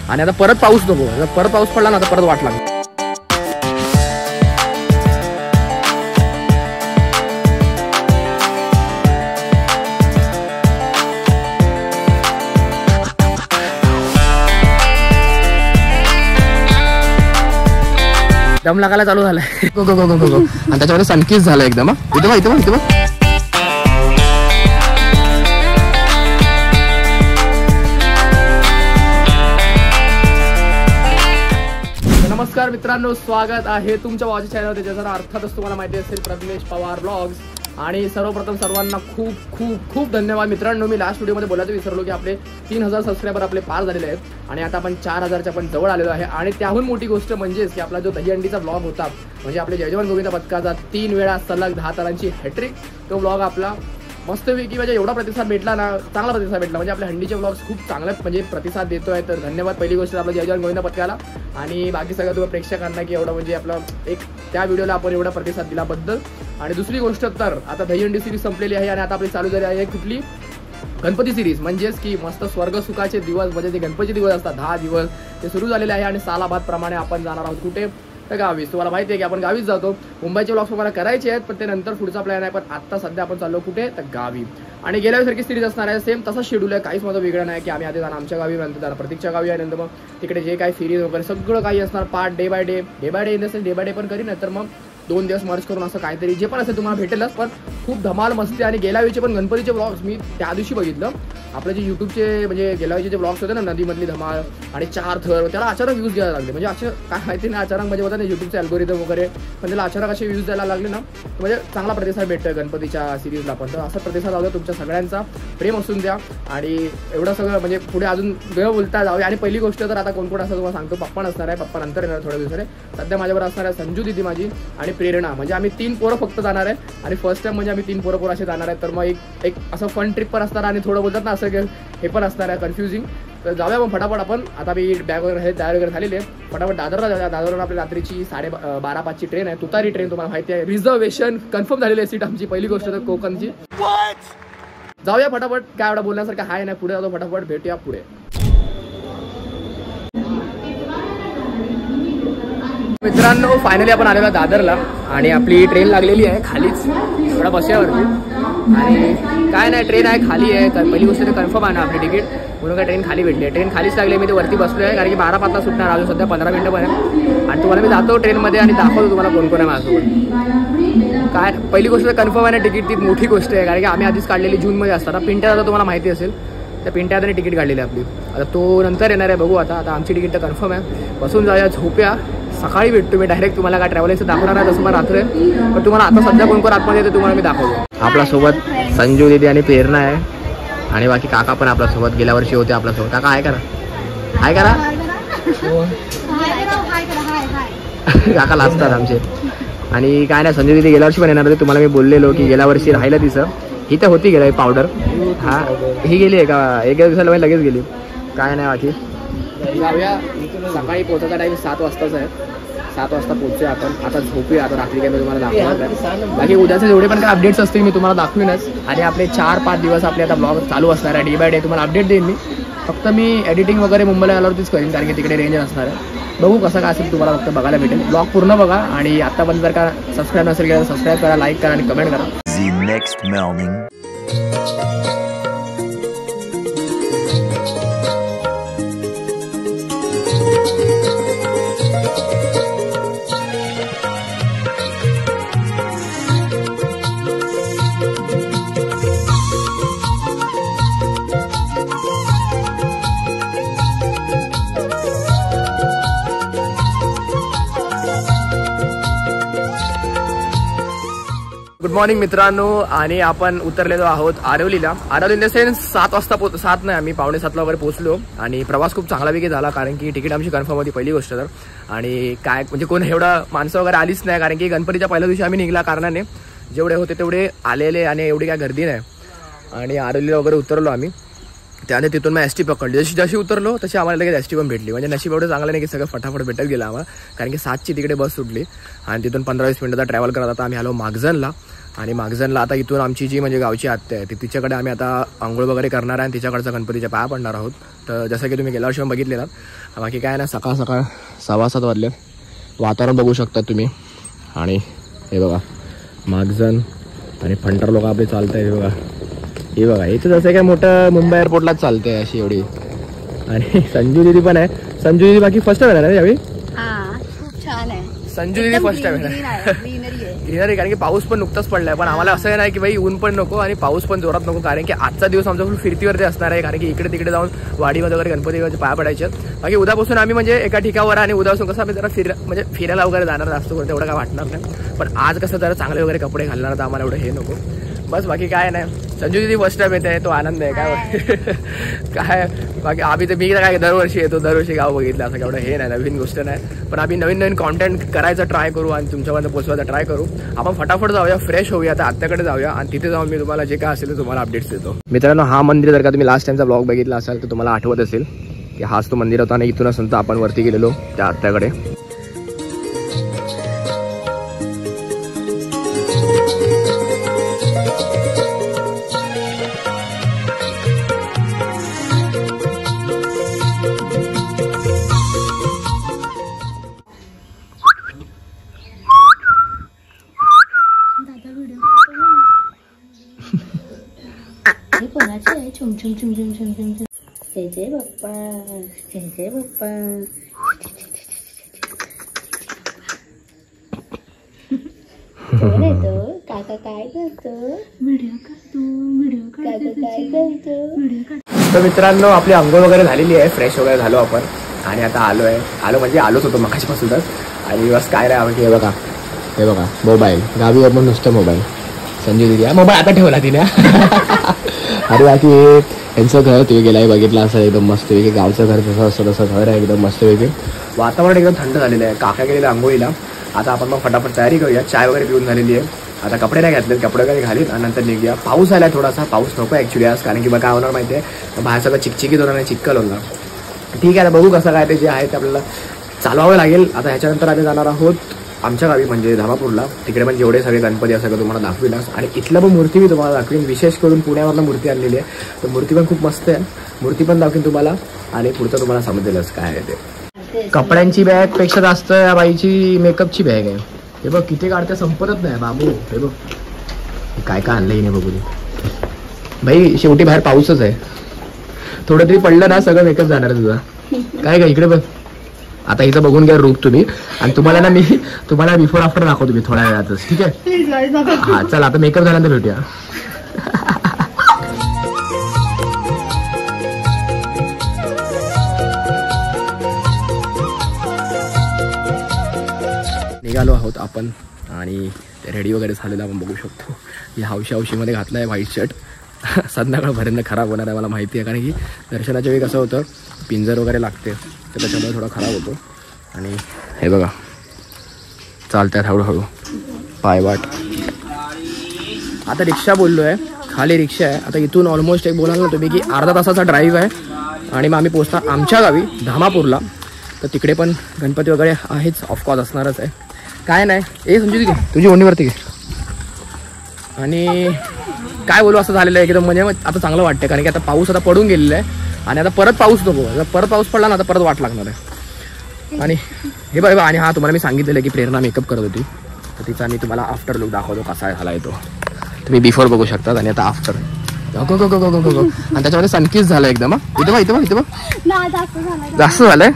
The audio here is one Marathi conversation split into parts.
आणि आता परत पाऊस नको, परत पाऊस पडला ना तर परत वाट लागली. दम लागायला चालू झालाय. गो गो गो गो गो गो. आणि त्याच्यामध्ये सनकिस झालं एकदम. इथे बघ इथे बघ इथे बघ. नमस्कार मित्रांनो, स्वागत आहे तुमच्या माझ्या चॅनलवर, ज्याचा अर्थातच तुम्हाला माहिती असेल प्रज्ञेश पवार ब्लॉग्स. आणि सर्वप्रथम सर्वांना खूप खूप खूप धन्यवाद मित्रांनो. मी लास्ट व्हिडिओमध्ये बोलायचं विसरलो की आपले 3000 सबस्क्रायबर आपले पार झालेले आहेत आणि आता आपण 4000च्या पण जवळ आलेलो आहे. आणि त्याहून मोठी गोष्ट म्हणजेच की आपला जो दहीहंडीचा ब्लॉग होता, म्हणजे आपले जय जवान गोविंदा पथकाचा 3 वेळा सलग 10 तारांची हॅट्रिक, तो ब्लॉग आपला मस्तपैकी म्हणजे एवढा प्रतिसाद भेटला ना, चांगला प्रतिसाद भेटला. म्हणजे आपल्या हंडीचे ब्लॉग्स खूप चांगला म्हणजे प्रतिसाद देतोय, तर धन्यवाद पहिली गोष्ट आपल्या जय जवान गोविंदा पथकाला. आणि बाकी सगळं तुम्ही प्रेक्षकांना की एवढं म्हणजे आपलं एक त्या व्हिडिओला आपण एवढा प्रतिसाद दिल्याबद्दल. आणि दुसरी गोष्ट तर आता दहीहंडी सिरीज संपलेली आहे आणि आता आपली चालू झाली आहे कुठली गणपती सिरीज. म्हणजेच की मस्त स्वर्ग सुखाचे दिवस, म्हणजे जे गणपती दिवस असतात 10 दिवस ते सुरू झालेले आहे. आणि सालाबाद प्रमाणे आपण जाणार आहोत कुठे तर गावीच. तुम्हाला माहिती आहे की आपण गावीच जातो. मुंबईचे ब्लॉग्स तुम्हाला करायचे आहेत पण ते नंतर पुढचा प्लॅन आहे. पण आता सध्या आपण चाललो कुठे तर गावी. आणि गेल्या सारखी सिरीज असणार आहे, सेम तसाच शेड्यूल आहे, काहीच माझं वेगळं नाही की आम्ही आधी जाणार आमच्या गावी, नंतर जाणार प्रतीकच्या गावी आहे, नंतर मग तिकडे जे काही सिरीज वगैरे सगळं काही असणार part day by day in the sense day by day पण करी, नंतर मग 2 दिवस मर्ज करून असं काहीतरी जे पण असेल तुम्हाला भेटेलच. पण खूप धमाल मस्ती. आणि गेल्या वेळीचे पण गणपतीचे ब्लॉग्स मी त्या दिवशी बघितलं, आपले जे यूट्यूबचे म्हणजे गेल्या वेळीचे जे ब्लॉग्स होते ना, नदीमधली धमाल आणि 4 थर, त्याला अचानक व्ह्यूज द्यायला लागले. म्हणजे असं काय माहिती नाही, अचानक म्हणजे होता ना यूट्यूबचे अल्गोरिदम वगैरे, पण त्याला अचानक असे व्ह्यूज द्यायला लागले ना, म्हणजे चांगला प्रतिसाद भेटतोय गणपतीच्या सिरीजला पण. तर असा प्रतिसाद लावला तुमच्या सगळ्यांचा, प्रेम असून द्या. आणि एवढं सगळं म्हणजे पुढे अजून वेळ बोलता जाऊया. आणि पहिली गोष्ट तर आता कोण कोण असं तुम्हाला सांगतो, पप्पा नसणार आहे, पप्पा नंतर येणार थोड्या दिवसाने. सध्या माझ्याबरोबर असणार आहे संजू दिदी माझी आणि प्रेरणा, म्हणजे आम्ही 3 पोरं फक्त जाणार आहे. आणि फर्स्ट टाइम म्हणजे आम्ही 3 पोरं असे जाणार आहे. तर मग एक असं फन ट्रिप पण असणार आणि थोडं बोलतात ना असं हे पण असणार आहे कन्फ्युजिंग. तर जाऊया मग फटाफट आपण. आता मी बॅग वगैरे तयार वगैरे झालेली आहे, फटाफट दादरला जाऊया. दादरला आपली रात्रीची 12:30ची ट्रेन आहे, तुतारी ट्रेन, तुम्हाला माहिती आहे. रिझर्वेशन कन्फर्म झालेली आहे सीट आमची. पहिली गोष्ट तर कोकणची. जाऊया फटाफट, काय एवढा बोलण्यासारखं आहे नाही, पुढे जातो फटाफट, भेटूया पुढे. मित्रांनो फायनली आपण आलेलो दादरला आणि आपली ट्रेन लागलेली आहे खालीच थोडा बसल्यावरती. आणि काय नाही, ट्रेन आहे खाली आहे. पहिली गोष्ट तर कन्फर्म आहे ना आपली तिकीट, म्हणून काय ट्रेन खाली भेटली आहे. ट्रेन खालीच लागली, मी ते वरती बसलो आहे कारण की 12:05ला सुटणार, अजून सध्या 15 मिनिटं पण आहे. आणि तुम्हाला मी जातो ट्रेनमध्ये आणि दाखवतो तुम्हाला कोण कोण आहे माझ्यासोबत. काय पहिली गोष्ट तर कन्फर्म आहे ना तिकीट, ती मोठी गोष्ट आहे कारण की आम्ही आधीच काढलेली जूनमध्ये असताना. पिंट्या आता तुम्हाला माहिती असेल, त्या पिंट्याने तिकीट काढलेली आपली. आता तो नंतर येणार आहे, बघू आता. आता आमची तिकीट तर कन्फर्म आहे. बसून जाऊया, झोप्या, सकाळी भेटतो मी डायरेक्ट. तुम्हाला काय ट्रॅव्हलिंगचं दाखवणार आहे तसं मला रात्र आहे, पण तुम्हाला आता सध्या कोण कोण आतमध्ये येते तुम्हाला मी दाखवतो. आपल्यासोबत संजू दीदी आणि प्रेरणा आहे आणि बाकी काका पण आपल्यासोबत गेल्या वर्षी होते आपल्यासोबत. काका हाय करा, हाय करा. काका लाजतात आमचे. आणि काय नाही, संजू दीदी गेल्या वर्षी पण येणार होते, तुम्हाला मी बोललेलो की गेल्या वर्षी राहिलं तिचं. ही तर होती गेल्या पावडर, हा ही गेली आहे का एक दिवसाला लगेच गेली. काय नाही बाकी जाऊया. सकाळी पोहोचायचा टाईम 7 वाजताच आहे, 7 वाजता पोहोचूया आपण. आता झोपूया, आता रात्री काय मी तुम्हाला दाखवणार. बाकी उद्याचे जेवढे पण काय अपडेट्स असतील मी तुम्हाला दाखवीनच. आणि आपले 4-5 दिवस आपले आता ब्लॉग चालू असणार आहे, डे बाय डे तुम्हाला अपडेट देईन मी. फक्त मी एडिटिंग वगैरे मुंबईला आल्यावरतीच करीन कारण की तिकडे रेंज असणार आहे. बघू कसं काय असेल तुम्हाला फक्त बघायला भेटेल. ब्लॉग पूर्ण बघा आणि आतापर्यंत जर का सबस्क्राईब नसेल केलं सबस्क्राईब करा, लाईक करा आणि कमेंट करा. गुड मॉर्निंग मित्रांनो. आणि आपण उतरलेलो आहोत आरवलीला. आरवली इन द सेन्स 7 वाजता 7 नाही, आम्ही 6:45 वगैरे पोहोचलो. आणि प्रवास खूप चांगल्यापैकी झाला कारण की तिकीट आमची कन्फर्म होती पहिली गोष्ट तर. आणि काय म्हणजे कोण एवढा माणसं वगैरे आलीच नाही कारण की गणपतीच्या पहिल्या दिवशी आम्ही निघाला कारणाने जेवढे होते तेवढे आलेले आणि एवढी काय गर्दी नाही. आणि आरवलीला वगैरे उतरलो आम्ही. त्याने तिथून मग ST पकडली. जशी उतरलो तशी आम्हाला लगेच ST पण भेटली. म्हणजे नशीब एवढं चांगलं नाही की सगळं फटाफट भेटत गेलं आम्हाला, कारण की 7ची तिकडे बस सुटली आणि तिथून 15-20 मिनिटाचा ट्रॅव्हल करत आता आम्ही आलो मागजनला. आणि मागजनला आता इथून आमची जी म्हणजे गावची आत्या आहे तिच्याकडे आम्ही आता आंघोळ वगैरे करणार आहे आणि तिच्याकडचा गणपतीच्या पाया पडणार आहोत. तर जसं की तुम्ही गेल्या वर्षी बघितलेलं. बाकी काय ना, सकाळ 6:15 वाजले. वातावरण बघू शकता तुम्ही. आणि हे बघा मागजन आणि फंटर लोक आपले चालत आहे. हे बघा इथं जसं काय मोठं मुंबई एअरपोर्टलाच चालतंय अशी एवढी. आणि संजू दीदी पण आहे. संजू दीदी बाकी फर्स्ट टाइम येणार यावेळी. खूप छान आहे संजू दीदी फर्स्ट टाइम येणार. ग्रीनरी, कारण की पाऊस पण नुकताच पडलाय. पण आम्हाला असं नाही की भाई ऊन पण नको आणि पाऊस पण जोरात नको, कारण की आजचा दिवस आमचा फुल फिरतीवरती असणार आहे. कारण की इकडे तिकडे जाऊन वाडीमध्ये वगैरे गणपती पाया पडायचे. बाकी उद्यापासून आम्ही म्हणजे एका ठिकाणावर आणि उद्यापासून कसं आम्ही जरा म्हणजे फिरायला वगैरे जाणार जास्त करून, तेवढं काय वाटणार नाही. पण आज कसं जरा चांगले वगैरे कपडे घालणार तर आम्हाला एवढं हे नको बस. बाकी काय नाही. संजू दीदी फर्स्ट टाइम येते, तो आनंद आहे काय काय. बाकी आम्ही तर मी काय दरवर्षी येतो, दरवर्षी गाव बघितलं, असं एवढं हे नाही, नवीन गोष्ट नाही. पण आम्ही नवीन कॉन्टेंट करायचा ट्राय करू आणि तुमच्यापर्यंत पोहोचवायचा ट्राय करू. आपण फटाफट जाऊया, फ्रेश होऊया, आता आत्याकडे जाऊया आणि तिथे जाऊन मी तुम्हाला जे काय असेल ते तुम्हाला अपडेट्स देतो. मित्रांनो, हा मंदिर जर का तुम्ही लास्ट टाइमचा ब्लॉग बघितला असेल तर तुम्हाला आठवत असेल की हाच तो मंदिर होता. आणि इथूनच नंतर आपण वरती गेलेलो त्या आत्याकडे. छुम छुम छुम छुम छुम छुम छुम. जय जय बाप्पा, जय जय बाप्पा. कोण आहे तो? काका काय करतो? व्हिडिओ करतो. काका काय करतो? तर मित्रांनो, आपली अंघोळ वगैरे झालेली आहे, फ्रेश वगैरे झालो आपण आणि आता आलो म्हणजे आलोच होतो मगाशीपासूनच. आणि बस काय रे, हे बघा मोबाईल गावी आपण नुसतं मोबाईल. संजू दिदी मोबाईल आता ठेवला तिने. अरे बाकी यांचं घर तुम्ही गेलाय बघितलं असं एकदम मस्तपैकी गावचं घर जसं असतं तसं घर आहे एकदम मस्तपैकी. वातावरण एकदम थंड झालेलं आहे. काका गेलेलं आंघोळीला. आता आपण मग फटाफट तयारी करूया. चाय वगैरे पिऊन झालेली आहे. आता कपडे नाही घातले, कपडे वगैरे घालीन आणि नंतर निघूया. पाऊस आलाय थोडासा, पाऊस नको ॲक्च्युली आज, कारण की बघा काय होणार माहिती आहे, बाहेर सगळं चिकचिकीत होणार, चिक्कल होणार. ठीक आहे, आता बघू कसं काय ते जे आहे ते आपल्याला चालवावं लागेल. आता ह्याच्यानंतर आम्ही जाणार आहोत आमच्या गावी म्हणजे धामापूरला. तिकडे पण जेवढे सगळे गणपती आहे सगळं तुम्हाला दाखविलास. आणि इथलं पण मूर्ती मी तुम्हाला दाखवीन. विशेष करून पुण्यावरनं मूर्ती आणलेली आहे, तर मूर्ती पण खूप मस्त आहे. मूर्ती पण दाखवीन तुम्हाला आणि पुढचं तुम्हाला समजेलच काय आहे ते. कपड्यांची बॅग पेक्षा जास्त या बाईची मेकअपची बॅग आहे. हे बघ किती काढते, संपतच नाही बाबू. हे बघ काय काय आणलंय नाही बघू भाई. शेवटी बाहेर पाऊसच आहे, थोडं तरी पडलं ना सगळं मेकअप जाणार तुझा. काय काय इकडे बघ. आता हिचं बघून घ्या रूप तुम्ही. आणि तुम्हाला ना मी तुम्हाला बिफोर आफ्टर दाखवतो मी थोड्या वेळातच, ठीक आहे. हा चल, आता मेकअप झाल्यानंतर भेटूया. निघालो आहोत आपण आणि रेडी वगैरे झालेलं आपण बघू शकतो. मी हौशीमध्ये घातलं आहे व्हाईट शर्ट. संध्याकाळपर्यंत खराब होणार आहे मला माहिती आहे, कारण की दर्शनाच्या वेळी कसं होतं पिंजर वगैरे लागते तर त्याच्यामुळे थोडा खराब होतो. आणि हे बघा चालतात हळूहळू पायवाट. आता रिक्षा बोललो आहे, खाली रिक्षा आहे. आता इथून ऑलमोस्ट एक बोलाल ना तुम्ही की अर्धा तासाचा ड्राईव्ह आहे आणि मग आम्ही पोचणार आमच्या गावी धामापूरला. तर तिकडे पण गणपती वगैरे आहेच, ऑफकोर्स असणारच आहे. काय नाही, ए संजू दिदी तुझी ओढणीवरती घे. आणि काय बोलू असं झालेलं आहे एकदम, म्हणजे आता चांगलं वाटतं, कारण की आता पाऊस आता पडून गेलेला आहे आणि आता परत पाऊस नको. जर परत पाऊस पडला ना आता परत वाट लागणार आहे. आणि हे बघा, आणि हा तुम्हाला मी सांगितलेलं की प्रेरणा मेकअप करत होती, तर तिचा मी तुम्हाला आफ्टर लुक दाखवतो कसा झाला आहे तो. तुम्ही बिफोर बघू शकता आणि आता आफ्टर. गो गो गो गो गो गो. आणि त्याच्यामध्ये सनकिस झालं एकदम. इथं बघ, इथं बघ, इथं बघ जास्त झालंय.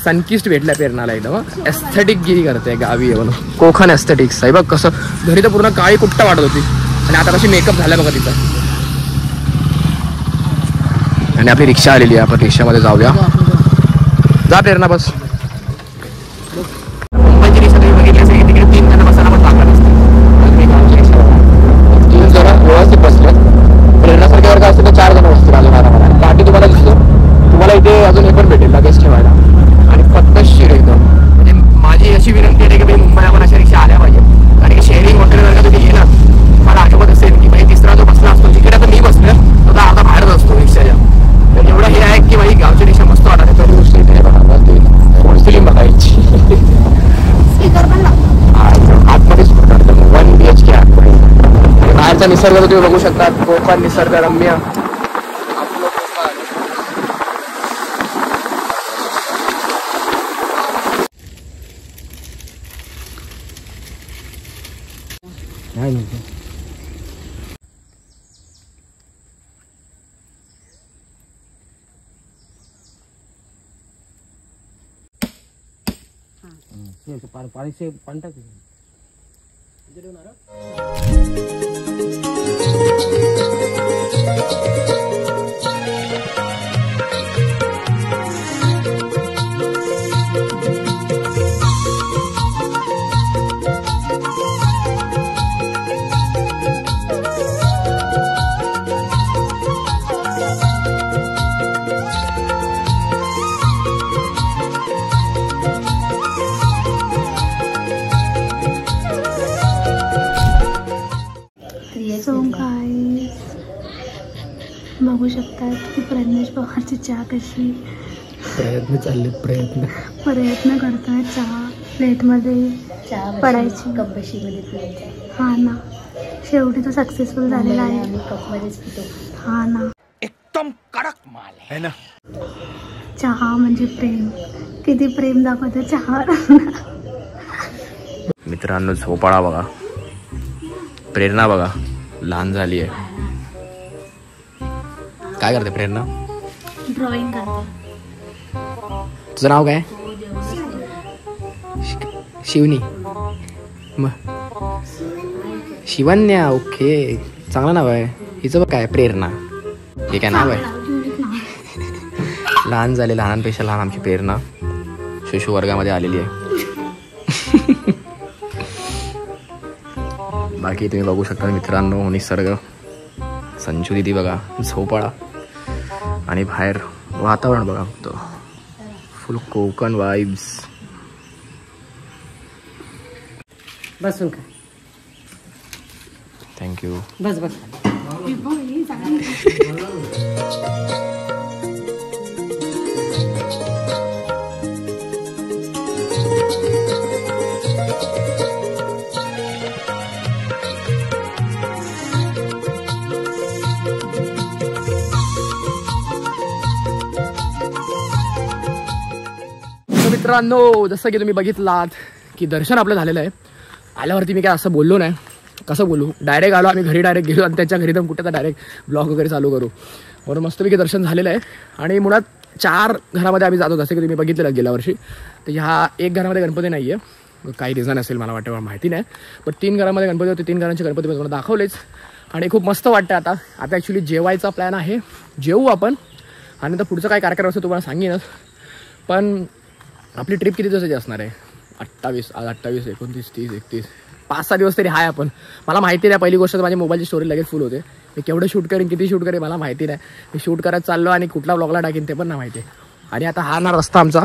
सनकिस्ट भेटल्या प्रेरणाला एकदम. एस्थेटिक गिरी करते गावी आहे म्हणून, कोकण एस्थेटिक्स आहे बघ. कसं घरी तर पूर्ण काळी कुट्टा वाटत होती आणि आता कशी मेकअप झाला बघा तिचा. आणि आपली रिक्षा आलेली आहे, आपण रिक्षामध्ये जाऊया. जा प्रेरणा बस. मुंबईची रिक्षा तुम्ही बघितली असेल, तिकडे 3 जण बसायला पण जागा नसते. तीन जण व्यवस्थित बसले. प्रेरणासारख्या वर्ग असतील तर 4 जण बसतील अजून आरामाला. पाठी तुम्हाला दिसतो, तुम्हाला इथे अजून हे पण भेटेल लगेच ठेवायला. आणि पद्धतशीर एकदम. म्हणजे माझी अशी विनंती आहे की भाई मुंबईला पण अशा रिक्षा आल्या पाहिजे, कारण की शेअरिंग वगैरे जर का तुम्ही येणार, तुम्हाला आठवत असेल की भाई तिसरा जो बसला असतो कोकणचा निसर्ग तुम्ही बघू शकता. कोकण निसर्ग रम्य आपलं कोकण. पाणी से पाणी टाक. बघू शकतात की प्रज्ञेश पवारची चहा कशी प्रयत्न चालले. प्रयत्न करतात चहा प्लेटमध्ये पडायची कपशीमध्ये पिळायचा. हा ना, शेवटी तो सक्सेसफुल झालेला आहे. आम्ही कपमध्येच पितो. हा ना, एकदम कडक माल आहे ना. चहा म्हणजे प्रेम. किती प्रेम दाखवतो चहा. मित्रांनो झोपाळा बघा, प्रेरणा बघा लहान झाली आहे. काय करते प्रेरणा? ड्रॉइंग करते. तुझं नाव काय? शिवनी. शिवन्या. ओके, चांगलं नाव आहे. हिचं बघ काय प्रेरणा. हे काय नाव आहे? लहान झाले, लहानांपेक्षा लहान आमची प्रेरणा शिशु वर्गामध्ये आलेली आहे. बाकी तुम्ही बघू शकता मित्रांनो निसर्ग. संजू दिदी बघा झोपाळा आणि बाहेर वातावरण बघा फक्त फुल कोकण वाइब्स. बसून का? थँक्यू. बस बस. मित्रांनो जसं की तुम्ही बघितलात की दर्शन आपलं झालेलं आहे. आल्यावरती मी काय असं बोललो नाही. कसं बोलू, डायरेक्ट आलो आम्ही घरी, डायरेक्ट गेलो आणि त्याच्या घरी तर कुठे तर डायरेक्ट ब्लॉग वगैरे चालू करू. बरं मस्तपैकी दर्शन झालेलं आहे. आणि मुळात 4 घरामध्ये आम्ही जातो जसं की तुम्ही बघितलेलं गेल्या वर्षी. तर ह्या 1 घरामध्ये गणपती नाही आहे, काही रिझन असेल मला वाटतं, माहिती नाही. पण 3 घरामध्ये गणपती होते. 3 घरांचे गणपती मी तुम्हाला दाखवलेच आणि खूप मस्त वाटतं. आता ॲक्च्युली जेवायचा प्लॅन आहे, जेवू आपण आणि नंतर पुढचं काय कार्यक्रम असतो तुम्हाला सांगेनच. पण आपली ट्रिप किती दिवसाची असणार आहे? 28, 29, 30, 31, 5-6 दिवस तरी आहे आपण. मला माहिती नाही. पहिली गोष्ट तर माझी मोबाईलची स्टोरी लगेच फुल होते. मी केवढं शूट करेन, किती शूट करेन मला माहिती नाही. मी शूट करत चाललो आणि कुठला ब्लॉगला टाकेन ते पण नाही माहिती. आणि आता हा ना रस्ता आमचा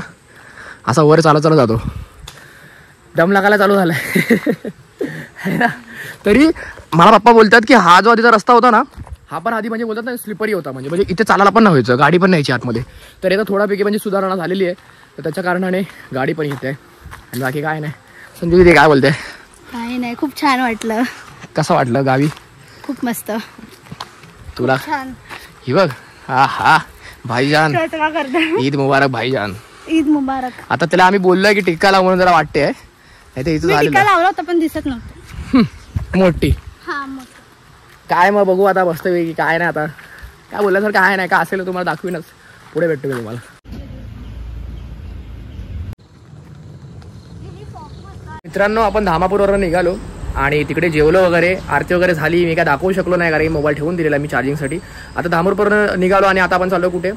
असा वर चालत जातो, दम लागायला चालू झाला आहे ना. तरी मला पप्पा बोलतात की हा जो आधीचा रस्ता होता ना, हा पण आधी म्हणजे बोलतात ना स्लिपरी होता, म्हणजे इथे चालायला पण नव्हायचं, गाडी पण न्यायची आतमध्ये. तर याचा थोडापैकी म्हणजे सुधारणा झालेली आहे. तर त्याच्या कारणाने गाडी पण येते आणि बाकी काय नाही. संजू दीदी काय बोलते? काही नाही, खूप छान वाटलं. कसं वाटलं गावी? खूप मस्त. तुला? छान. ही बघ, हा हा भाईजान, ईद मुबारक भाईजान. ईद मुबारक. आता त्याला आम्ही बोललोय की टिक्का लावून म्हणून जरा वाटते आहे. नाही तर हिचं टिक्का लावला होता पण दिसत नव्हतं. मोठी. हा मोठी. काय मग बघू आता बसतं की काय नाही. आता काय बोलल्यासारखं काय नाही, का असेल तुम्हाला दाखवीनच, पुढे भेटतो मी तुम्हाला. मित्रांनो आपण धामापूरवरून निघालो आणि तिकडे जेवलो वगैरे, आरती वगैरे झाली. मी काय दाखवू शकलो नाही कारण मोबाईल ठेवून दिलेला मी चार्जिंगसाठी. आता धामापूरवरून निघालो आणि आता आपण चाललो कुठे?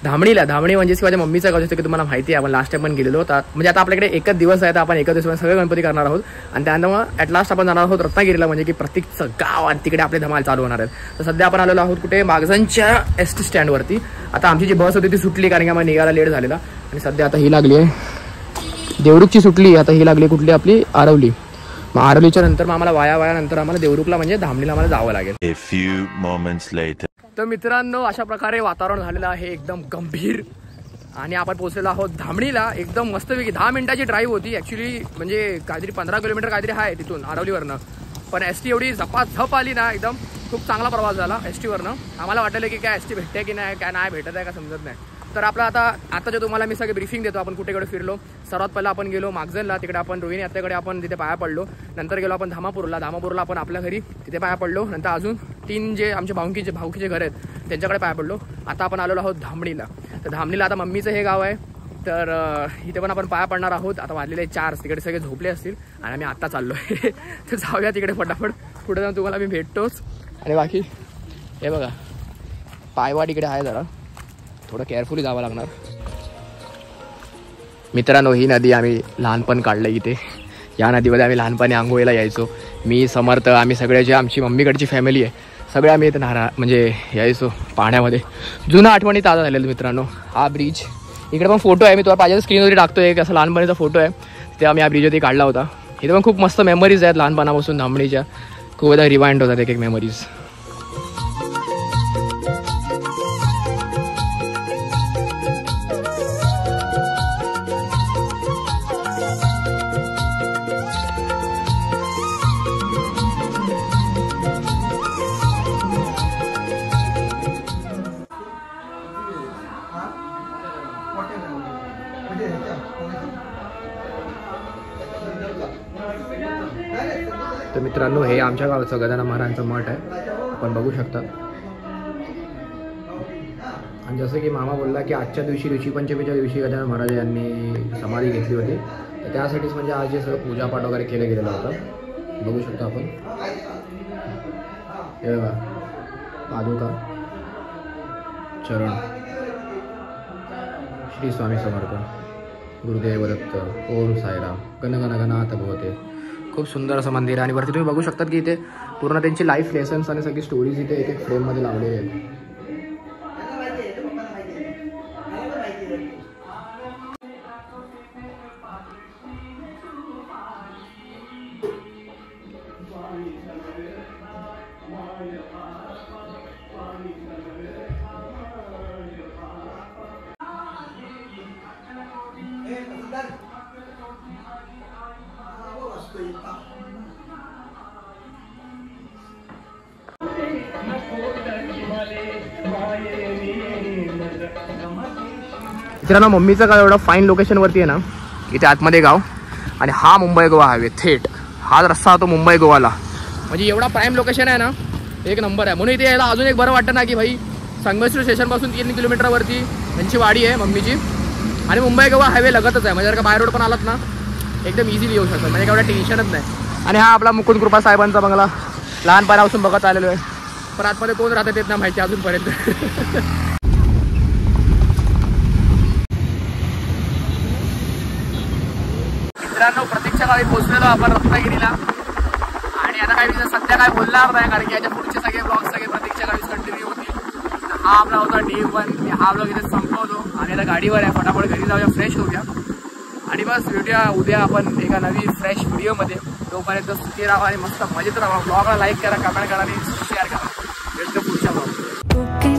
धामणीला. धामणी म्हणजे माझ्या मम्मीचं गाव, जसं की तुम्हाला माहिती आहे. आपण लास्ट टाइम पण गेलेलो होता. म्हणजे आता आपल्याकडे एकच दिवस आहे, तर आपण एकच दिवस सगळे गणपती करणार आहोत. आणि त्यानंतर मग ॲट लास्ट आपण जाणार आहोत रत्नागिरीला, म्हणजे की प्रत्येकचं गाव आणि तिकडे आपले धमाल चालू होणार आहेत. तर सध्या आपण आलेलो आहोत कुठे? मागझनच्या एस टी स्टँडवरती. आता आमची जी बस होती ती सुटली कारण की आम्हाला निघायला लेट झालेला. आणि सध्या आता ही लागली आहे देवरुखची सुटली. आता ही लागली कुठली? आपली आरवली. मग आरवलीच्या नंतर मग आम्हाला वाया नंतर आम्हाला देवरुखला म्हणजे धामणीला आम्हाला जावं लागेल. A few moments later. तर मित्रांनो अशा प्रकारे वातावरण झालेलं आहे एकदम गंभीर. आणि आपण पोहोचलेलो आहोत धामणीला. एकदम मस्तपैकी 10 मिनिटाची ड्राईव्ह होती ॲक्च्युली, म्हणजे काहीतरी 15 किलोमीटर काहीतरी आहे तिथून आरवलीवरनं. पण ST एवढी झपाझप आली ना, एकदम खूप चांगला प्रवास झाला STवरनं. आम्हाला वाटलं की काय ST भेटते की नाही, काय नाही भेटत आहे का समजत नाही. तर आपला आता जे तुम्हाला मी सगळे ब्रीफिंग देतो, आपण कुठे कुठे फिरलो. सर्वात पहिला आपण गेलो मागजनला, तिकडे आपण रोहिणी आत्याकडे आपण तिथे पाया पडलो. नंतर गेलो आपण धामापूरला आपण आपल्या घरी तिथे पाया पडलो. नंतर अजून 3 जे आमचे भाऊकीचे घर आहेत त्यांच्याकडे पाया पडलो. आता आपण आलेलो आहोत धामणीला. तर धामणीला आता मम्मीचं हे गाव आहे, तर इथे पण आपण पाया पडणार आहोत. आता वाजलेले 4, तिकडे सगळे झोपले असतील आणि आम्ही आता चाललो आहे. तर जाऊया तिकडे फटाफट, पुढे जाऊन तुम्हाला मी भेटतोच. आणि बाकी हे बघा पायवाट इकडे आहे, जरा थोडं केअरफुली जावं लागणार. मित्रांनो, ही नदी आम्ही लहानपण काढलं इथे. या नदीमध्ये आम्ही लहानपणी आंघोळीला यायचो. मी समर्थ, आम्ही सगळे जे आमची मम्मीकडची फॅमिली आहे सगळे आम्ही इथे म्हणजे यायचो पाण्यामध्ये. जुना आठवणी ताजा झालेलं मित्रांनो. हा ब्रिज इकडे पण फोटो आहे, मी तुला पाहिजे स्क्रीनवरती टाकतो. एक असा लहानपणीचा फोटो आहे, ते आम्ही या ब्रिजवरती काढला होता. इथे पण खूप मस्त मेमरीज आहेत लहानपणापासून धामणीच्या. खूप वेळा रिवाइंड होतात एक मेमरीज. तर मित्रांनो, हे आमच्या गावचं गजानन महाराजांचं मठ आहे, आपण बघू शकता. आणि जसं की मामा बोलला की आजच्या दिवशी ऋषीपंचमीच्या दिवशी गजानन महाराज यांनी समाधी घेतली होती, तर त्यासाठीच म्हणजे आज जे सगळं पूजापाठ वगैरे केलं गेलेलं होतं. बघू शकता आपण. हे बघा पादुका, चरण, श्री स्वामी समर्थ, गुरुदेव दत्त, ओम साईराम, गण गण गणात भवते. खूप सुंदर असं मंदिर आहे. आणि वरती तुम्ही बघू शकतात की इथे पूर्ण त्यांची लाईफ लेसन्स आणि सगळी स्टोरीज इथे एक एक फ्रेममध्ये लावलेली आहेत. मित्रांनो, मम्मीचं गाव एवढं फाईन लोकेशनवरती आहे ना, इथे आतमध्ये गाव. आणि हा मुंबई गोवा हायवे, थेट हा रस्ता होतो मुंबई गोवाला. म्हणजे एवढा प्राईम लोकेशन आहे ना, एक नंबर आहे. म्हणून इथे यायला अजून एक बरं वाटतं ना की भाई संगमेश्वर स्टेशनपासून 3 किलोमीटरवरती त्यांची वाडी आहे मम्मीची. आणि मुंबई गोवा हायवे लगतच आहे. म्हणजे जर का बाय रोड पण आलात ना, एकदम इझिली येऊ शकतात, म्हणजे एवढा टेन्शनच नाही. आणि हा आपला मुकुंद कृपा साहेबांचा बंगला, लहानपणापासून बघत आलेलो आहे. पण आतमध्ये कोण राहतात येत ना माहिती अजूनपर्यंत. मित्रांनो, प्रतीक्षा गावी पोहोचलेलो आपण रत्नागिरीला. आणि आता काही सध्या काय बोलणार नाही, कारण की याच्या पुढचे सगळे ब्लॉग सगळे प्रतीक्षा गावीच कंटिन्यू होतील. हा आपला होता डे 1. हा ब्लॉग इथे संपवतो आणि आता गाडीवर आहे, फटाफट घरी जाऊया, फ्रेश होऊया आणि बस भेटूया उद्या आपण एका नवीन फ्रेश व्हिडिओमध्ये. तोपर्यंत सुखी राहा आणि मस्त मजेत राहा. ब्लॉगला लाईक करा, कमेंट करा आणि शेअर करा. भेटतो पुढच्या ब्लॉग.